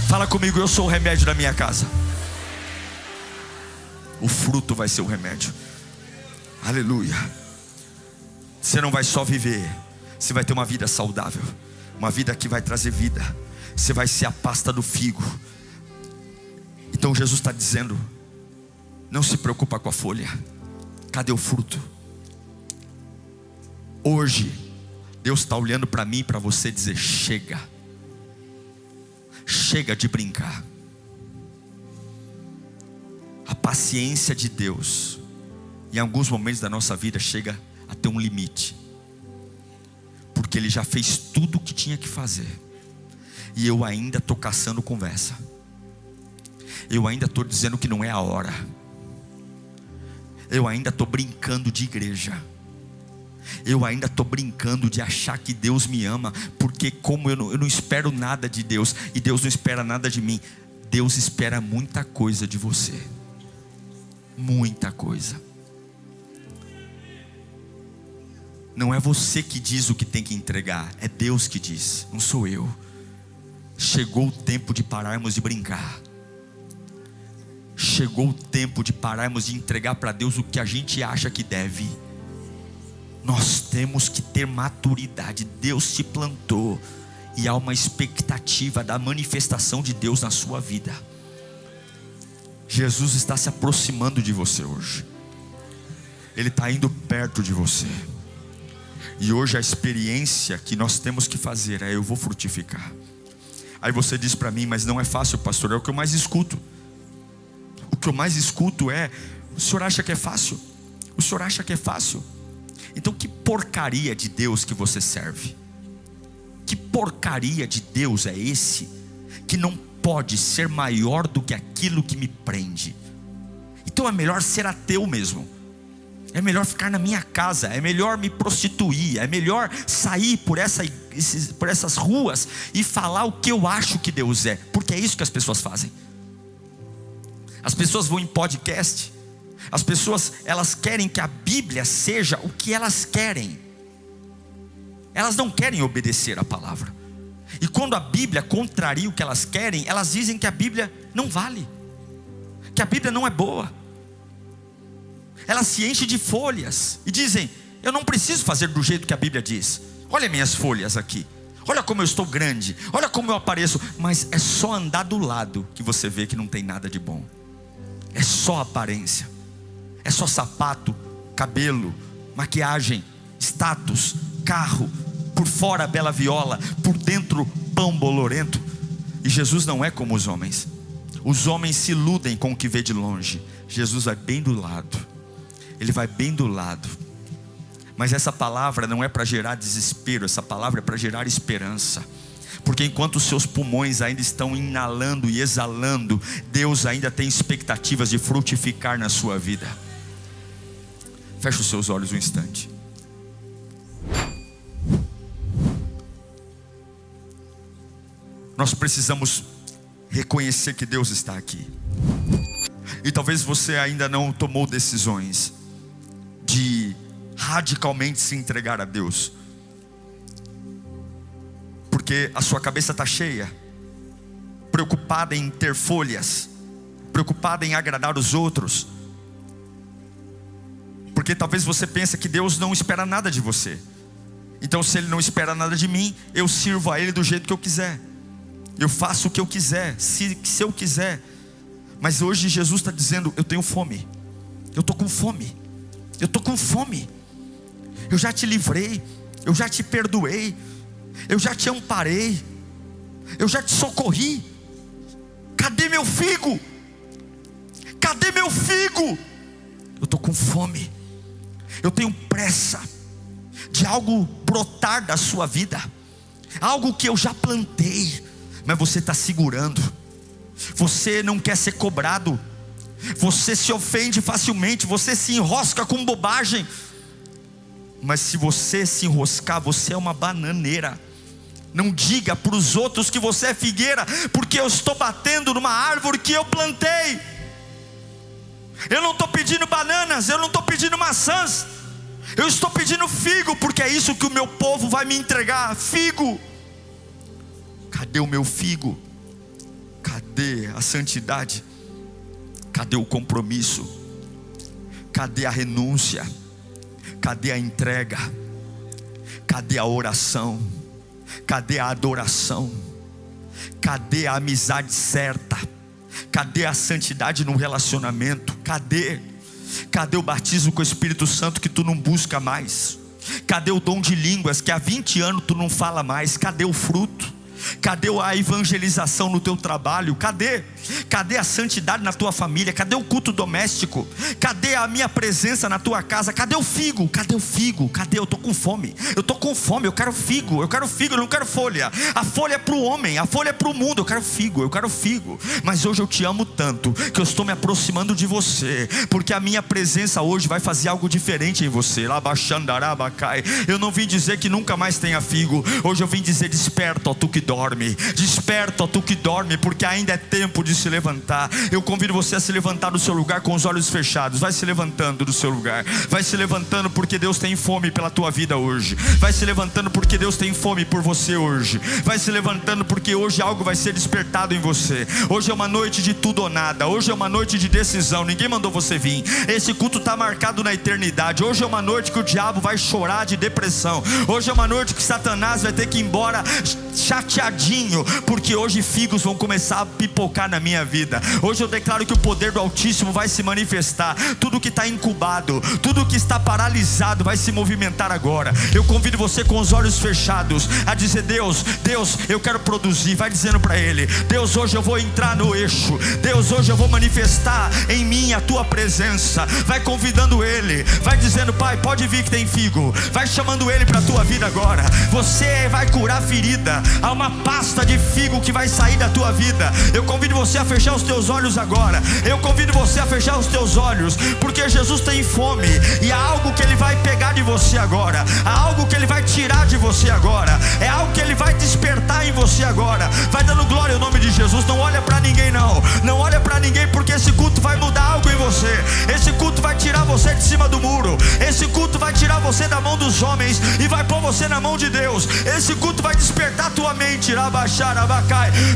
Fala comigo: eu sou o remédio da minha casa. O fruto vai ser o remédio. Aleluia. Você não vai só viver, você vai ter uma vida saudável, uma vida que vai trazer vida. Você vai ser a pasta do figo. Então Jesus está dizendo: não se preocupa com a folha, cadê o fruto? Hoje Deus está olhando para mim e para você e dizer: chega, chega de brincar. A paciência de Deus, em alguns momentos da nossa vida, chega a ter um limite, porque Ele já fez tudo o que tinha que fazer, e eu ainda estou caçando conversa. Eu ainda estou dizendo que não é a hora. Eu ainda estou brincando de igreja. Eu ainda estou brincando de achar que Deus me ama, porque como eu não espero nada de Deus, e Deus não espera nada de mim. Deus espera muita coisa de você. Muita coisa. Não é você que diz o que tem que entregar, é Deus que diz, não sou eu. Chegou o tempo de pararmos de brincar. Chegou o tempo de pararmos de entregar para Deus o que a gente acha que deve. Nós temos que ter maturidade. Deus te plantou, e há uma expectativa da manifestação de Deus na sua vida. Jesus está se aproximando de você hoje. Ele está indo perto de você. E hoje a experiência que nós temos que fazer é: eu vou frutificar. Aí você diz para mim: mas não é fácil, pastor. É o que eu mais escuto. O que eu mais escuto é: o senhor acha que é fácil? O senhor acha que é fácil? Então que porcaria de Deus que você serve? Que porcaria de Deus é esse, que não pode ser maior do que aquilo que me prende? Então é melhor ser ateu mesmo. É melhor ficar na minha casa. É melhor me prostituir. É melhor sair por essas ruas e falar o que eu acho que Deus é. Porque é isso que as pessoas fazem. As pessoas vão em podcast, As pessoas, elas querem que a Bíblia seja o que elas querem. Elas não querem obedecer a palavra. E quando a Bíblia contraria o que elas querem, elas dizem que a Bíblia não vale, que a Bíblia não é boa. Elas se enchem de folhas e dizem: eu não preciso fazer do jeito que a Bíblia diz. Olha minhas folhas aqui, olha como eu estou grande, olha como eu apareço. Mas é só andar do lado que você vê que não tem nada de bom. É só aparência, é só sapato, cabelo, maquiagem, status, carro. Por fora bela viola, por dentro pão bolorento. E Jesus não é como os homens. Os homens se iludem com o que vê de longe. Jesus vai bem do lado. Ele vai bem do lado. Mas essa palavra não é para gerar desespero. Essa palavra é para gerar esperança. Porque enquanto os seus pulmões ainda estão inalando e exalando, Deus ainda tem expectativas de frutificar na sua vida. Feche os seus olhos um instante. Nós precisamos reconhecer que Deus está aqui. E talvez você ainda não tomou decisões de radicalmente se entregar a Deus, porque a sua cabeça está cheia, preocupada em ter folhas, preocupada em agradar os outros, porque talvez você pense que Deus não espera nada de você. Então, se Ele não espera nada de mim, eu sirvo a Ele do jeito que eu quiser, eu faço o que eu quiser, se eu quiser. Mas hoje Jesus está dizendo: eu tenho fome, eu estou com fome, eu estou com fome. Eu já te livrei, eu já te perdoei, eu já te amparei, eu já te socorri. Cadê meu figo? Cadê meu figo? Eu estou com fome, eu tenho pressa de algo brotar da sua vida, algo que eu já plantei, mas você está segurando. Você não quer ser cobrado, você se ofende facilmente, você se enrosca com bobagem. Mas se você se enroscar, você é uma bananeira. Não diga para os outros que você é figueira, porque eu estou batendo numa árvore que eu plantei. Eu não estou pedindo bananas, eu não estou pedindo maçãs, eu estou pedindo figo, porque é isso que o meu povo vai me entregar, figo. Cadê o meu figo? Cadê a santidade? Cadê o compromisso? Cadê a renúncia? Cadê a entrega? Cadê a oração? Cadê a adoração? Cadê a amizade certa? Cadê a santidade no relacionamento? Cadê? Cadê o batismo com o Espírito Santo que tu não busca mais? Cadê o dom de línguas que há 20 anos tu não fala mais? Cadê o fruto? Cadê a evangelização no teu trabalho? Cadê? Cadê a santidade na tua família? Cadê o culto doméstico? Cadê a minha presença na tua casa? Cadê o figo? Cadê o figo? Cadê? Eu estou com fome, eu estou com fome, eu quero figo, eu não quero folha. A folha é para o homem, a folha é para o mundo. Eu quero figo. Mas hoje eu te amo tanto que eu estou me aproximando de você, porque a minha presença hoje vai fazer algo diferente em você. Eu não vim dizer que nunca mais tenha figo. Hoje eu vim dizer: desperta, ó tu que dorme, desperta, ó tu que dorme, porque ainda é tempo de se levantar. Eu convido você a se levantar do seu lugar com os olhos fechados. Vai se levantando do seu lugar, vai se levantando, porque Deus tem fome pela tua vida hoje. Vai se levantando porque Deus tem fome por você hoje. Vai se levantando porque hoje algo vai ser despertado em você. Hoje é uma noite de tudo ou nada, hoje é uma noite de decisão. Ninguém mandou você vir, esse culto está marcado na eternidade. Hoje é uma noite que o diabo vai chorar de depressão. Hoje é uma noite que Satanás vai ter que ir embora chateadinho, porque hoje figos vão começar a pipocar na minha vida. Hoje eu declaro que o poder do Altíssimo vai se manifestar. Tudo que está incubado, tudo que está paralisado vai se movimentar agora. Eu convido você com os olhos fechados a dizer: Deus, eu quero produzir. Vai dizendo para Ele: Deus, hoje eu vou entrar no eixo. Deus, hoje eu vou manifestar em mim a tua presença. Vai convidando Ele, vai dizendo: Pai, pode vir que tem figo. Vai chamando Ele para a tua vida agora. Você vai curar ferida. Há uma pasta de figo que vai sair da tua vida. Eu convido você a fechar os teus olhos agora. Eu convido você a fechar os teus olhos, porque Jesus tem fome, e há algo que Ele vai pegar de você agora. Há algo que Ele vai tirar de você agora. É algo que Ele vai despertar em você agora. Vai dando glória ao nome de Jesus. Não olha para ninguém não. Não olha para ninguém, porque esse culto vai mudar algo em você. Esse culto vai tirar você de cima do muro. Esse culto vai tirar você da mão dos homens e vai pôr você na mão de Deus. Esse culto vai despertar a tua mente.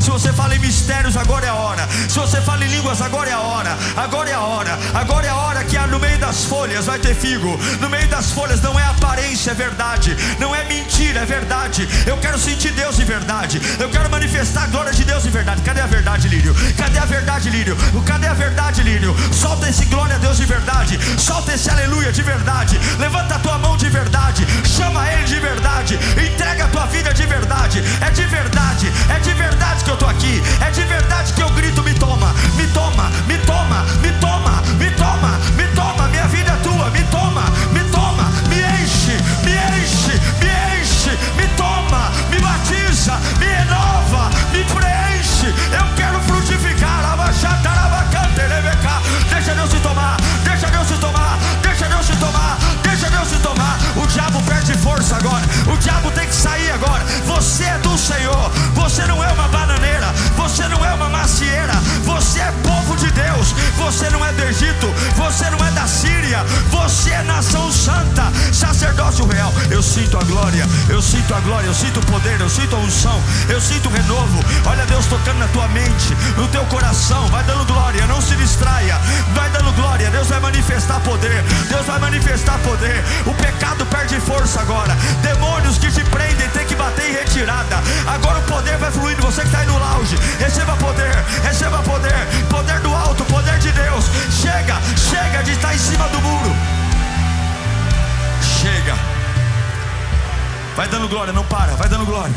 Se você fala em mistérios, agora é a hora. Se você fala em línguas, agora é a hora. Agora é a hora. Agora é a hora que no meio das folhas vai ter figo. No meio das folhas não é aparência, é verdade. Não é mentira, é verdade. Eu quero sentir Deus de verdade. Eu quero manifestar a glória de Deus de verdade. Cadê a verdade, Lírio? Cadê a verdade, Lírio? Cadê a verdade, Lírio? Solta esse glória a Deus de verdade. Solta esse aleluia de verdade. Levanta a tua mão de verdade. Chama Ele de verdade. Entrega a tua vida de verdade. É de verdade. É de verdade que eu estou aqui. É de verdade que eu grito: me toma, me toma, me toma, me toma, me toma, me toma. Minha vida é tua, me toma, me toma. Me enche, me enche, me enche. Me toma, me batiza, me renova, me preenche. Eu quero frutificar. Deixa Deus se tomar, deixa Deus se tomar, deixa Deus se tomar, deixa Deus se tomar. O diabo perde força agora. O diabo tem que sair agora. Você é do Senhor. Você não é uma bananeira. Você não é uma macieira. Você é povo de Deus. Você não é do Egito. Você não é da Síria. Você é nação santa, sacerdócio real. Eu sinto a glória. Eu sinto a glória. Eu sinto o poder. Eu sinto a unção. Eu sinto o renovo. Olha Deus tocando na tua mente, no teu coração. Vai dando glória. Não se distraia. Vai dando glória. Deus vai manifestar poder. Deus vai manifestar poder. O pecado perde força agora. Demônios que te prendem tem que bater em retirada. Agora o poder vai fluindo. Você que está aí no lounge, receba poder. Receba poder. Poder do alto. Poder de Deus. Chega. Chega de estar em cima do muro. Chega. Vai dando glória. Não para. Vai dando glória.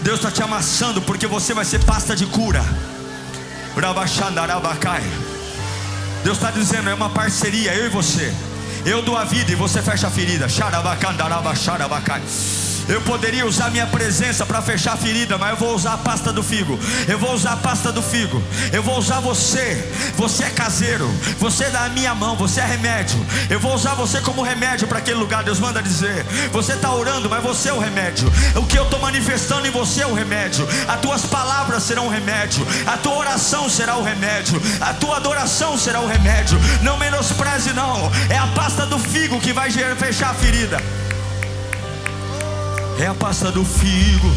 Deus está te amassando, porque você vai ser pasta de cura. Deus está dizendo: é uma parceria, eu e você. Eu dou a vida e você fecha a ferida. Eu poderia usar minha presença para fechar a ferida, mas eu vou usar a pasta do figo. Eu vou usar a pasta do figo. Eu vou usar você. Você é caseiro. Você é da minha mão. Você é remédio. Eu vou usar você como remédio para aquele lugar. Deus manda dizer: você está orando, mas você é o remédio. O que eu estou manifestando em você é o remédio. As tuas palavras serão o remédio. A tua oração será o remédio. A tua adoração será o remédio. Não menospreze não. É a pasta do figo que vai fechar a ferida. É a pasta do figo.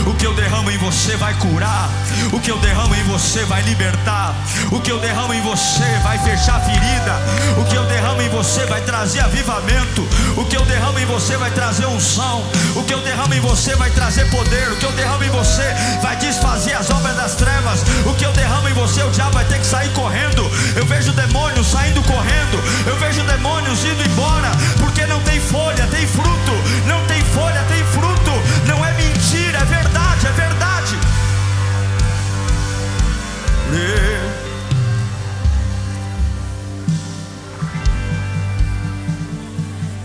O que eu derramo em você vai curar. O que eu derramo em você vai libertar. O que eu derramo em você vai fechar a ferida. O que eu derramo em você vai trazer avivamento. O que eu derramo em você vai trazer unção. O que eu derramo em você vai trazer poder. O que eu derramo em você vai desfazer as obras das trevas. O que eu derramo em você, o diabo vai ter que sair correndo. Eu vejo demônios saindo correndo. Eu vejo demônios indo embora, porque não tem folha, tem fruto. Não tem folha, tem fruto. Não é mentira, é verdade, é verdade.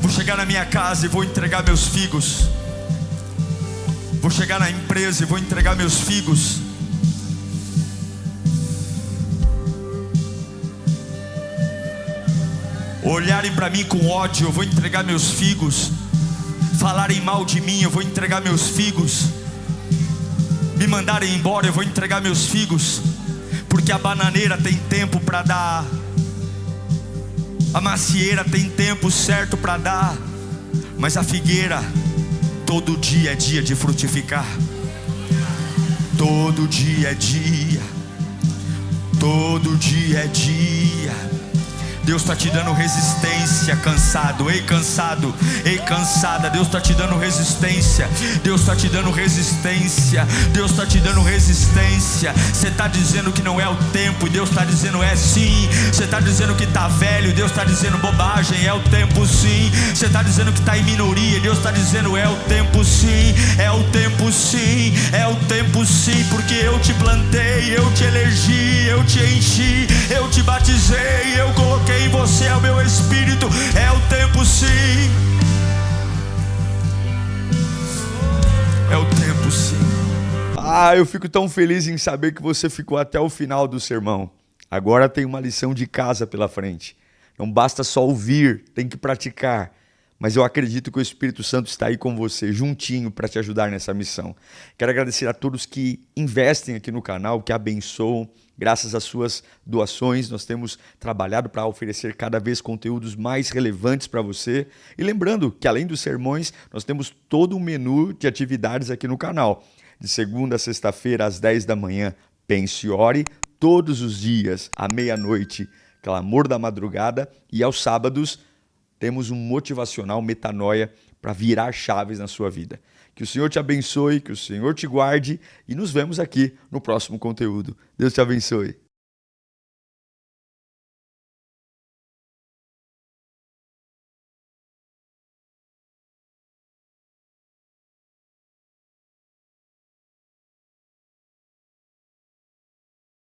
Vou chegar na minha casa e vou entregar meus figos. Vou chegar na empresa e vou entregar meus figos. Olharem para mim com ódio, eu vou entregar meus figos. Falarem mal de mim, eu vou entregar meus figos. Me mandarem embora, eu vou entregar meus figos. Porque a bananeira tem tempo para dar. A macieira tem tempo certo para dar. Mas a figueira, todo dia é dia de frutificar. Todo dia é dia. Todo dia é dia. Deus está te dando resistência, cansado. Ei, cansado, ei, cansada. Deus está te dando resistência. Deus está te dando resistência. Deus está te dando resistência. Você está dizendo que não é o tempo, e Deus está dizendo é sim. Você está dizendo que está velho, Deus está dizendo bobagem, é o tempo sim. Você está dizendo que está em minoria, Deus está dizendo é o tempo sim. É o tempo sim, é o tempo sim. Porque eu te plantei, eu te elegi, eu te enchi, eu te batizei, eu coloquei em você é o meu espírito. É o tempo sim. É o tempo sim. Eu fico tão feliz em saber que você ficou até o final do sermão. Agora tem uma lição de casa pela frente. Não basta só ouvir, tem que praticar. Mas eu acredito que o Espírito Santo está aí com você, juntinho, para te ajudar nessa missão. Quero agradecer a todos que investem aqui no canal, que abençoam. Graças às suas doações, nós temos trabalhado para oferecer cada vez conteúdos mais relevantes para você. E lembrando que, além dos sermões, nós temos todo um menu de atividades aqui no canal. De segunda a sexta-feira, às 10 da manhã, Pense e Ore. Todos os dias, à meia-noite, Clamor da Madrugada. E aos sábados, temos um motivacional Metanoia para virar chaves na sua vida. Que o Senhor te abençoe, que o Senhor te guarde e nos vemos aqui no próximo conteúdo. Deus te abençoe.